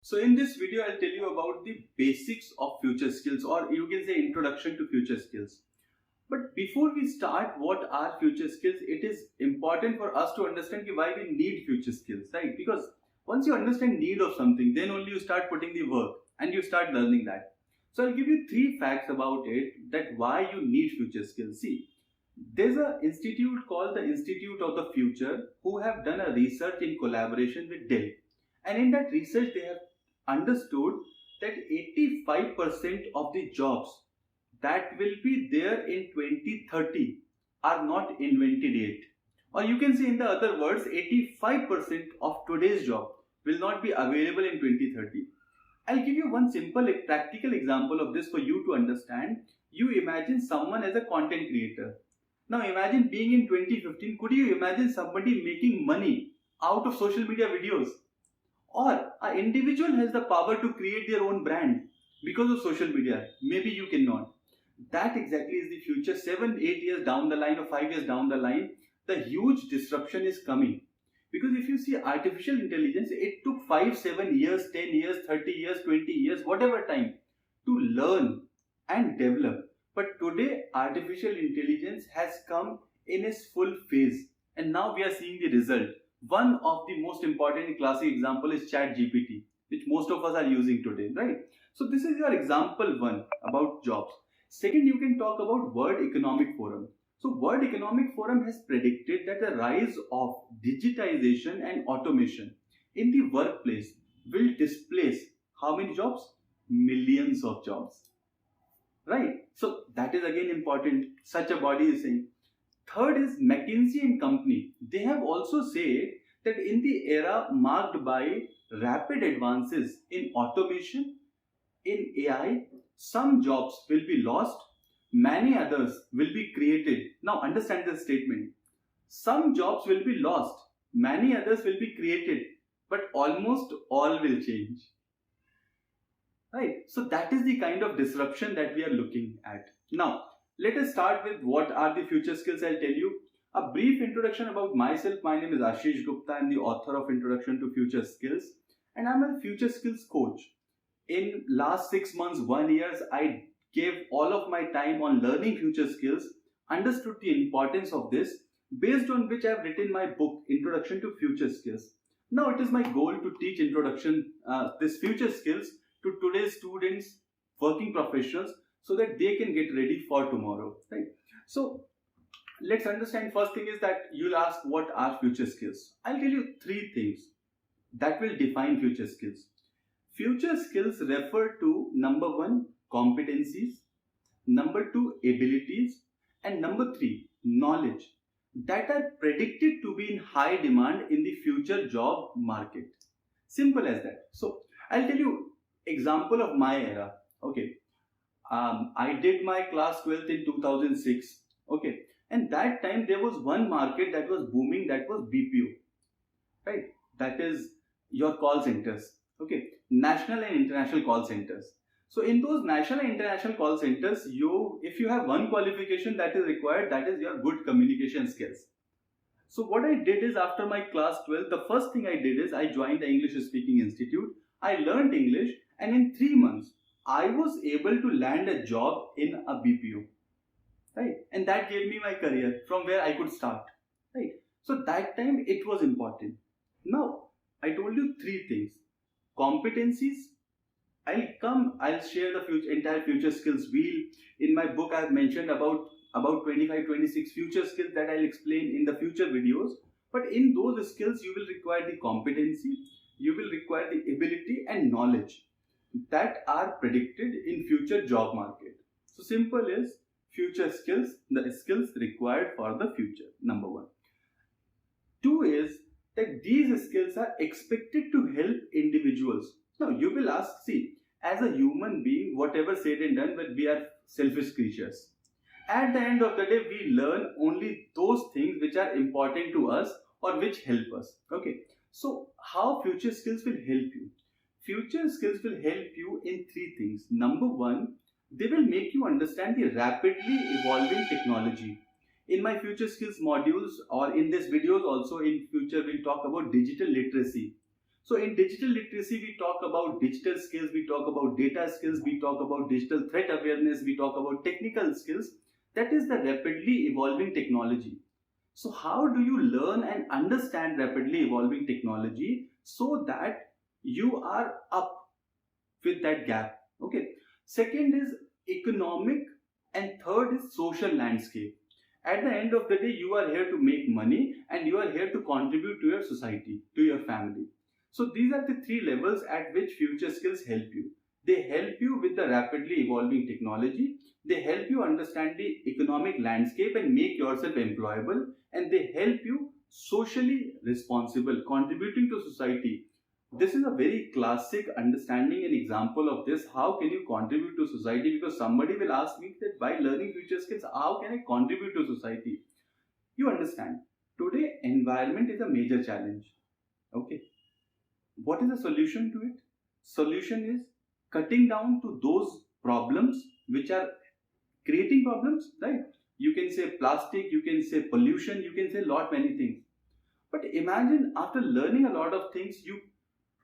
So in this video, I'll tell you about the basics of future skills, or you can say introduction to future skills. But before we start, what are future skills? It is important for us to understand why we need future skills, right? Because once you understand need of something, then only you start putting the work and you start learning that. So I'll give you three facts about it that why you need future skills. See, there's an institute called the Institute of the Future who have done a research in collaboration with Dell. And in that research, they have understood that 85% of the jobs that will be there in 2030 are not invented yet. Or you can say, in the other words, 85% of today's job will not be available in 2030. I'll give you one simple practical example of this for you to understand. You imagine someone as a content creator. Now imagine being in 2015, could you imagine somebody making money out of social media videos? Or an individual has the power to create their own brand because of social media. Maybe you cannot. That exactly is the future. 7, 8 years down the line or 5 years down the line, the huge disruption is coming. Because if you see artificial intelligence, it took 5, 7 years, 10 years, 30 years, 20 years, whatever time to learn and develop. But today, artificial intelligence has come in its full phase. And now we are seeing the result. One of the most important classic example is Chat GPT, which most of us are using today, right? So this is your example one about jobs. Second, you can talk about World Economic Forum. So World Economic Forum has predicted that the rise of digitization and automation in the workplace will displace how many jobs? Millions of jobs. Right? So that is again important. Such a body is saying. Third is McKinsey and Company. They have also said that in the era marked by rapid advances in automation, in AI, some jobs will be lost, many others will be created. Now understand this statement. Some jobs will be lost, many others will be created, but almost all will change. Right? So that is the kind of disruption that we are looking at. Now, let us start with what are the future skills. I'll tell you a brief introduction about myself. My name is Ashish Gupta. I'm the author of Introduction to Future Skills, and I'm a future skills coach. In last 6 months, 1 year, I gave all of my time on learning future skills, understood the importance of this, based on which I've written my book, Introduction to Future Skills. Now it is my goal to teach this future skills to today's students, working professionals, so that they can get ready for tomorrow, right? So let's understand. First thing is that you'll ask, what are future skills? I'll tell you three things that will define future skills. Future skills refer to number one, competencies, number two, abilities, and number three, knowledge that are predicted to be in high demand in the future job market. Simple as that. So I'll tell you example of my era. Okay. I did my class 12th in 2006. Okay. And that time there was one market that was booming, that was BPO. Right? That is your call centers. Okay. National and international call centers. So in those national and international call centers, if you have one qualification that is required, that is your good communication skills. So what I did is, after my class 12, the first thing I did is I joined the English Speaking Institute. I learned English, and in 3 months, I was able to land a job in a BPO, right? And that gave me my career from where I could start, right? So that time it was important. Now, I told you three things. Competencies. I'll share the entire future skills wheel. In my book, I have mentioned about 25, 26 future skills that I'll explain in the future videos. But in those skills, you will require the competency, you will require the ability and knowledge that are predicted in future job market. So simple is future skills, the skills required for the future, number one. Two is that these skills are expected to help individuals. Now you will ask, see, as a human being, whatever said and done, but we are selfish creatures. At the end of the day, we learn only those things which are important to us or which help us. Okay. So how future skills will help you? Future skills will help you in three things. Number one, they will make you understand the rapidly evolving technology. In my future skills modules, or in this videos also in future, we'll talk about digital literacy. So in digital literacy, we talk about digital skills, we talk about data skills, we talk about digital threat awareness, we talk about technical skills. That is the rapidly evolving technology. So how do you learn and understand rapidly evolving technology so that you are up with that gap? Okay. Second is economic, and third is social landscape. At the end of the day, you are here to make money and you are here to contribute to your society, to your family. So these are the three levels at which future skills help you. They help you with the rapidly evolving technology. They help you understand the economic landscape and make yourself employable. And they help you socially responsible, contributing to society. This is a very classic understanding and example of this. How can you contribute to society? Because somebody will ask me that by learning future skills, how can I contribute to society? You understand, today environment is a major challenge. Okay. What is the solution to it? Solution is cutting down to those problems which are creating problems, right? You can say plastic, you can say pollution, you can say lot many things. But imagine after learning a lot of things, you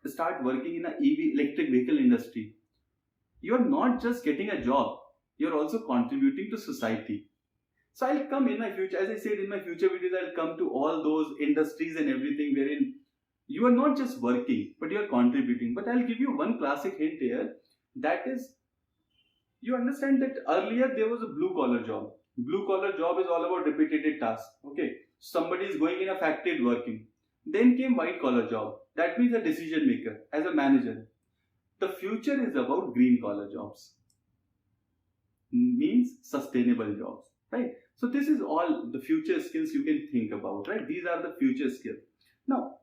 start working in a EV electric vehicle industry. You are not just getting a job, you are also contributing to society. So I'll come in my future, as I said in my future videos, I'll come to all those industries and everything wherein you are not just working, but you are contributing. But I'll give you one classic hint here. That is, you understand that earlier there was a blue collar job. Blue collar job is all about repetitive tasks. Okay, somebody is going in a factory and working. Then came white collar job. That means a decision maker as a manager. The future is about green collar jobs. Means sustainable jobs, right? So this is all the future skills you can think about, right? These are the future skills. Now,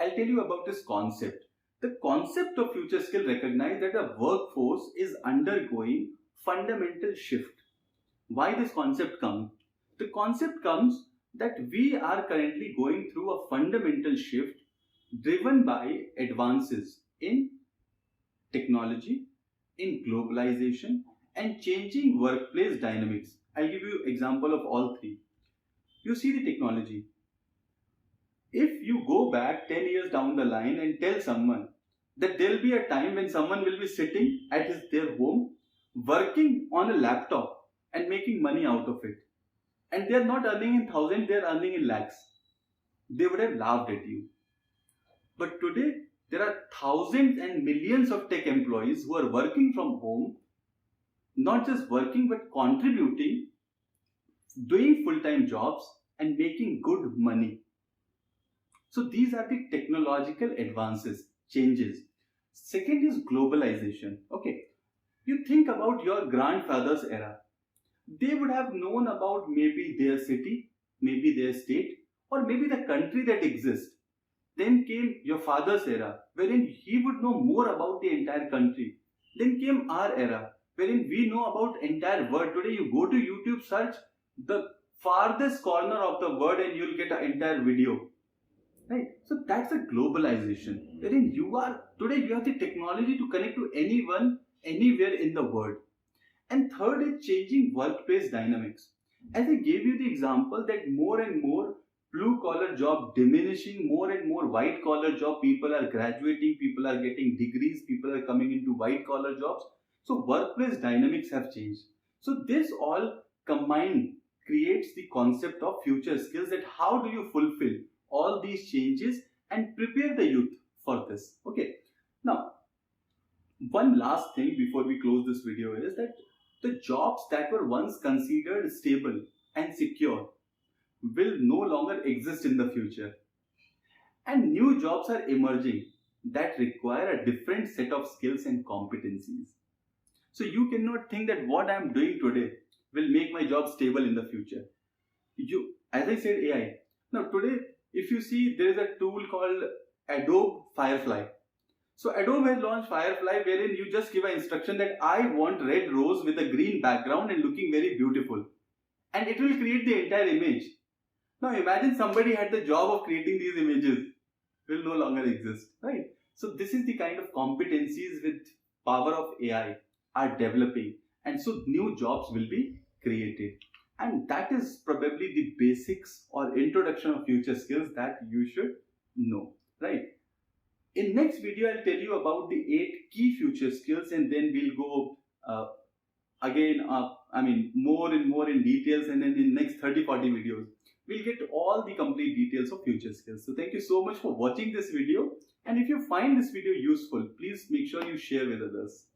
I'll tell you about this concept. The concept of future skill recognize that a workforce is undergoing fundamental shift. Why this concept comes? The concept comes that we are currently going through a fundamental shift driven by advances in technology, in globalization, and changing workplace dynamics. I'll give you example of all three. You see the technology. If you go back 10 years down the line and tell someone that there will be a time when someone will be sitting at their home working on a laptop and making money out of it, and they are not earning in thousands, they are earning in lakhs, they would have laughed at you. But today, there are thousands and millions of tech employees who are working from home, not just working but contributing, doing full-time jobs and making good money. So these are the technological advances, changes. Second is globalization. Okay, you think about your grandfather's era. They would have known about maybe their city, maybe their state, or maybe the country that exists. Then came your father's era, wherein he would know more about the entire country. Then came our era, wherein we know about entire world. Today you go to YouTube, search the farthest corner of the world and you'll get an entire video. Right? So that's a globalization, wherein today you have the technology to connect to anyone, anywhere in the world. And third is changing workplace dynamics. As I gave you the example that more and more blue collar job diminishing, more and more white collar job, people are graduating, people are getting degrees, people are coming into white collar jobs. So workplace dynamics have changed. So this all combined creates the concept of future skills, that how do you fulfill all these changes and prepare the youth for this. Okay. Now, one last thing before we close this video is that the jobs that were once considered stable and secure will no longer exist in the future. And new jobs are emerging that require a different set of skills and competencies. So you cannot think that what I am doing today will make my job stable in the future. As I said, AI. Now today, if you see, there is a tool called Adobe Firefly. So Adobe has launched Firefly, wherein you just give an instruction that I want red rose with a green background and looking very beautiful. And it will create the entire image. Now imagine somebody had the job of creating these images. Will no longer exist, right? So this is the kind of competencies with power of AI are developing. And so new jobs will be created. And that is probably the basics or introduction of future skills that you should know, right? In next video, I'll tell you about the 8 key future skills, and then we'll go again more and more in details, and then in next 30-40 videos we'll get all the complete details of future skills. So thank you so much for watching this video, and if you find this video useful, please make sure you share with others.